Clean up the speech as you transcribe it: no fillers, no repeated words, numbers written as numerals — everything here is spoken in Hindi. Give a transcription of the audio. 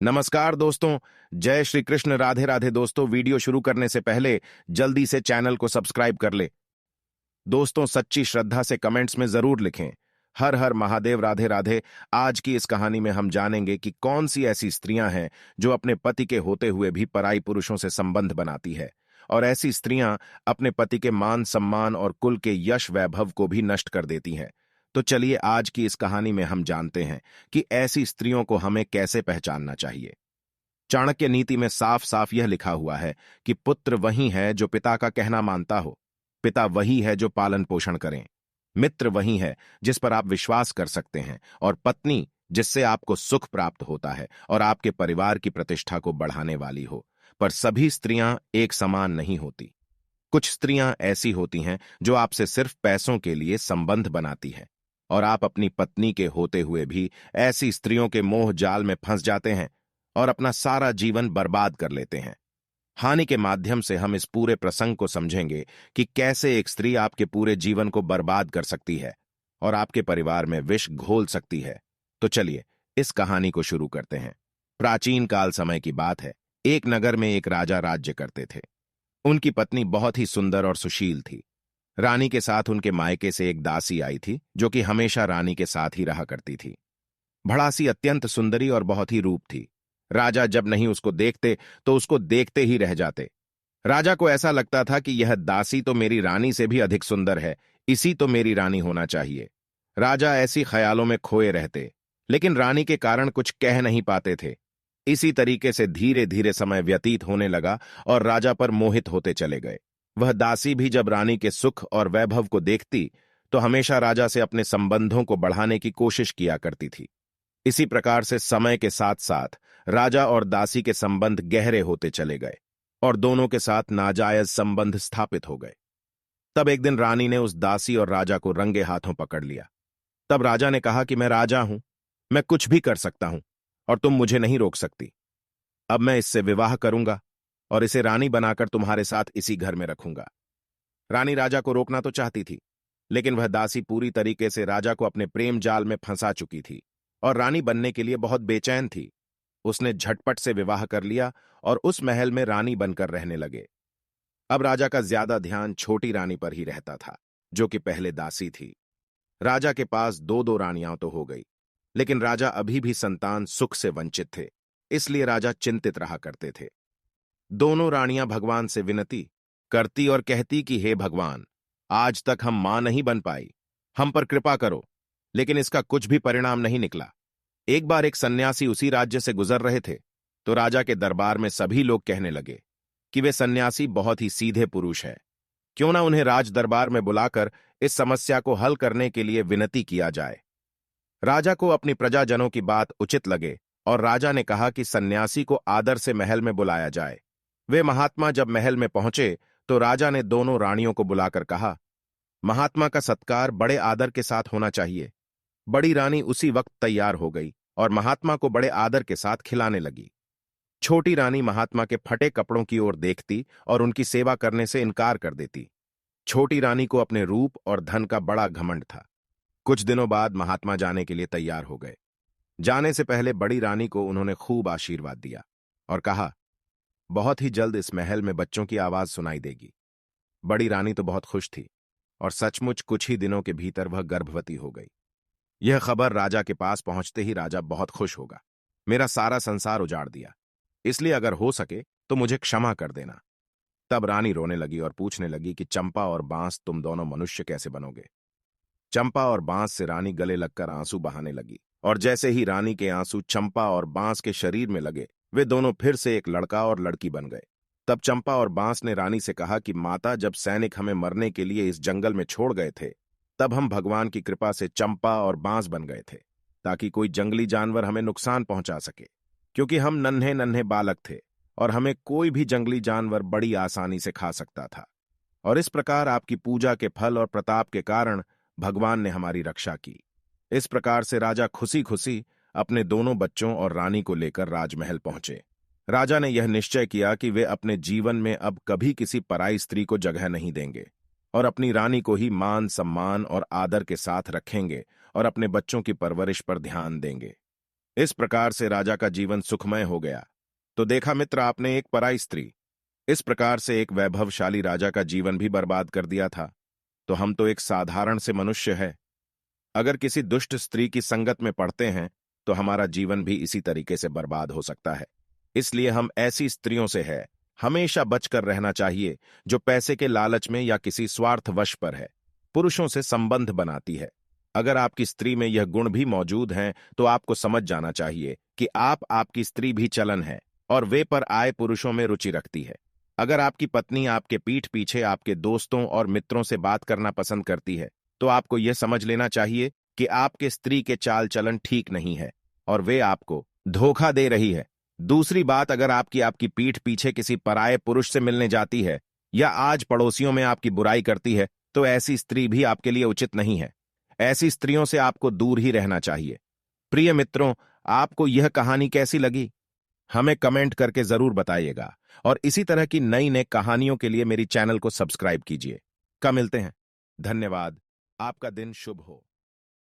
नमस्कार दोस्तों। जय श्री कृष्ण। राधे राधे दोस्तों। वीडियो शुरू करने से पहले जल्दी से चैनल को सब्सक्राइब कर ले। दोस्तों, सच्ची श्रद्धा से कमेंट्स में जरूर लिखें, हर हर महादेव, राधे राधे। आज की इस कहानी में हम जानेंगे कि कौन सी ऐसी स्त्रियां हैं जो अपने पति के होते हुए भी पराई पुरुषों से संबंध बनाती है, और ऐसी स्त्रियां अपने पति के मान सम्मान और कुल के यश वैभव को भी नष्ट कर देती हैं। तो चलिए आज की इस कहानी में हम जानते हैं कि ऐसी स्त्रियों को हमें कैसे पहचानना चाहिए। चाणक्य नीति में साफ साफ यह लिखा हुआ है कि पुत्र वही है जो पिता का कहना मानता हो, पिता वही है जो पालन पोषण करें, मित्र वही है जिस पर आप विश्वास कर सकते हैं, और पत्नी जिससे आपको सुख प्राप्त होता है और आपके परिवार की प्रतिष्ठा को बढ़ाने वाली हो। पर सभी स्त्रियां एक समान नहीं होती। कुछ स्त्रियां ऐसी होती हैं जो आपसे सिर्फ पैसों के लिए संबंध बनाती हैं, और आप अपनी पत्नी के होते हुए भी ऐसी स्त्रियों के मोह जाल में फंस जाते हैं और अपना सारा जीवन बर्बाद कर लेते हैं। हानि के माध्यम से हम इस पूरे प्रसंग को समझेंगे कि कैसे एक स्त्री आपके पूरे जीवन को बर्बाद कर सकती है और आपके परिवार में विष घोल सकती है। तो चलिए इस कहानी को शुरू करते हैं। प्राचीन काल समय की बात है। एक नगर में एक राजा राज्य करते थे। उनकी पत्नी बहुत ही सुंदर और सुशील थी। रानी के साथ उनके मायके से एक दासी आई थी जो कि हमेशा रानी के साथ ही रहा करती थी। भड़ासी अत्यंत सुंदरी और बहुत ही रूप थी। राजा जब नहीं उसको देखते तो उसको देखते ही रह जाते। राजा को ऐसा लगता था कि यह दासी तो मेरी रानी से भी अधिक सुंदर है, इसी तो मेरी रानी होना चाहिए। राजा ऐसी ख्यालों में खोए रहते, लेकिन रानी के कारण कुछ कह नहीं पाते थे। इसी तरीके से धीरे धीरे समय व्यतीत होने लगा और राजा पर मोहित होते चले गए। वह दासी भी जब रानी के सुख और वैभव को देखती तो हमेशा राजा से अपने संबंधों को बढ़ाने की कोशिश किया करती थी। इसी प्रकार से समय के साथ साथ राजा और दासी के संबंध गहरे होते चले गए और दोनों के साथ नाजायज संबंध स्थापित हो गए। तब एक दिन रानी ने उस दासी और राजा को रंगे हाथों पकड़ लिया। तब राजा ने कहा कि मैं राजा हूं, मैं कुछ भी कर सकता हूं और तुम मुझे नहीं रोक सकती। अब मैं इससे विवाह करूंगा और इसे रानी बनाकर तुम्हारे साथ इसी घर में रखूंगा। रानी राजा को रोकना तो चाहती थी, लेकिन वह दासी पूरी तरीके से राजा को अपने प्रेम जाल में फंसा चुकी थी और रानी बनने के लिए बहुत बेचैन थी। उसने झटपट से विवाह कर लिया और उस महल में रानी बनकर रहने लगे। अब राजा का ज्यादा ध्यान छोटी रानी पर ही रहता था, जो कि पहले दासी थी। राजा के पास दो दो रानियां तो हो गई, लेकिन राजा अभी भी संतान सुख से वंचित थे, इसलिए राजा चिंतित रहा करते थे। दोनों रानियां भगवान से विनती करती और कहती कि हे भगवान, आज तक हम मां नहीं बन पाई, हम पर कृपा करो। लेकिन इसका कुछ भी परिणाम नहीं निकला। एक बार एक सन्यासी उसी राज्य से गुजर रहे थे तो राजा के दरबार में सभी लोग कहने लगे कि वे सन्यासी बहुत ही सीधे पुरुष है, क्यों ना उन्हें राज दरबार में बुलाकर इस समस्या को हल करने के लिए विनती किया जाए। राजा को अपनी प्रजाजनों की बात उचित लगे और राजा ने कहा कि सन्यासी को आदर से महल में बुलाया जाए। वे महात्मा जब महल में पहुंचे तो राजा ने दोनों रानियों को बुलाकर कहा, महात्मा का सत्कार बड़े आदर के साथ होना चाहिए। बड़ी रानी उसी वक्त तैयार हो गई और महात्मा को बड़े आदर के साथ खिलाने लगी। छोटी रानी महात्मा के फटे कपड़ों की ओर देखती और उनकी सेवा करने से इनकार कर देती। छोटी रानी को अपने रूप और धन का बड़ा घमंड था। कुछ दिनों बाद महात्मा जाने के लिए तैयार हो गए। जाने से पहले बड़ी रानी को उन्होंने खूब आशीर्वाद दिया और कहा, बहुत ही जल्द इस महल में बच्चों की आवाज सुनाई देगी। बड़ी रानी तो बहुत खुश थी और सचमुच कुछ ही दिनों के भीतर वह गर्भवती हो गई। यह खबर राजा के पास पहुंचते ही राजा बहुत खुश होगा। मेरा सारा संसार उजाड़ दिया, इसलिए अगर हो सके तो मुझे क्षमा कर देना। तब रानी रोने लगी और पूछने लगी कि चंपा और बांस, तुम दोनों मनुष्य कैसे बनोगे। चंपा और बांस से रानी गले लगकर आंसू बहाने लगी, और जैसे ही रानी के आंसू चंपा और बांस के शरीर में लगे, वे दोनों फिर से एक लड़का और लड़की बन गए। तब चंपा और बांस ने रानी से कहा कि माता, जब सैनिक हमें मरने के लिए इस जंगल में छोड़ गए थे, तब हम भगवान की कृपा से चंपा और बांस बन गए थे, ताकि कोई जंगली जानवर हमें नुकसान पहुंचा सके, क्योंकि हम नन्हे नन्हे बालक थे और हमें कोई भी जंगली जानवर बड़ी आसानी से खा सकता था। और इस प्रकार आपकी पूजा के फल और प्रताप के कारण भगवान ने हमारी रक्षा की। इस प्रकार से राजा खुशी खुशी अपने दोनों बच्चों और रानी को लेकर राजमहल पहुंचे। राजा ने यह निश्चय किया कि वे अपने जीवन में अब कभी किसी पराई स्त्री को जगह नहीं देंगे और अपनी रानी को ही मान सम्मान और आदर के साथ रखेंगे और अपने बच्चों की परवरिश पर ध्यान देंगे। इस प्रकार से राजा का जीवन सुखमय हो गया। तो देखा मित्र आपने, एक पराई स्त्री इस प्रकार से एक वैभवशाली राजा का जीवन भी बर्बाद कर दिया था। तो हम तो एक साधारण से मनुष्य है, अगर किसी दुष्ट स्त्री की संगत में पड़ते हैं तो हमारा जीवन भी इसी तरीके से बर्बाद हो सकता है। इसलिए हम ऐसी स्त्रियों से है हमेशा बचकर रहना चाहिए जो पैसे के लालच में या किसी स्वार्थवश पर है, पुरुषों से संबंध बनाती है। अगर आपकी स्त्री में यह गुण भी मौजूद हैं तो आपको समझ जाना चाहिए कि आपकी स्त्री भी चलन है और वे पर आए पुरुषों में रुचि रखती है। अगर आपकी पत्नी आपके पीठ पीछे आपके दोस्तों और मित्रों से बात करना पसंद करती है तो आपको यह समझ लेना चाहिए कि आपके स्त्री के चाल चलन ठीक नहीं है और वे आपको धोखा दे रही है। दूसरी बात, अगर आपकी पीठ पीछे किसी पराये पुरुष से मिलने जाती है या आज पड़ोसियों में आपकी बुराई करती है तो ऐसी स्त्री भी आपके लिए उचित नहीं है। ऐसी स्त्रियों से आपको दूर ही रहना चाहिए। प्रिय मित्रों, आपको यह कहानी कैसी लगी हमें कमेंट करके जरूर बताइएगा और इसी तरह की नई नई कहानियों के लिए मेरी चैनल को सब्सक्राइब कीजिए। कल मिलते हैं। धन्यवाद। आपका दिन शुभ हो।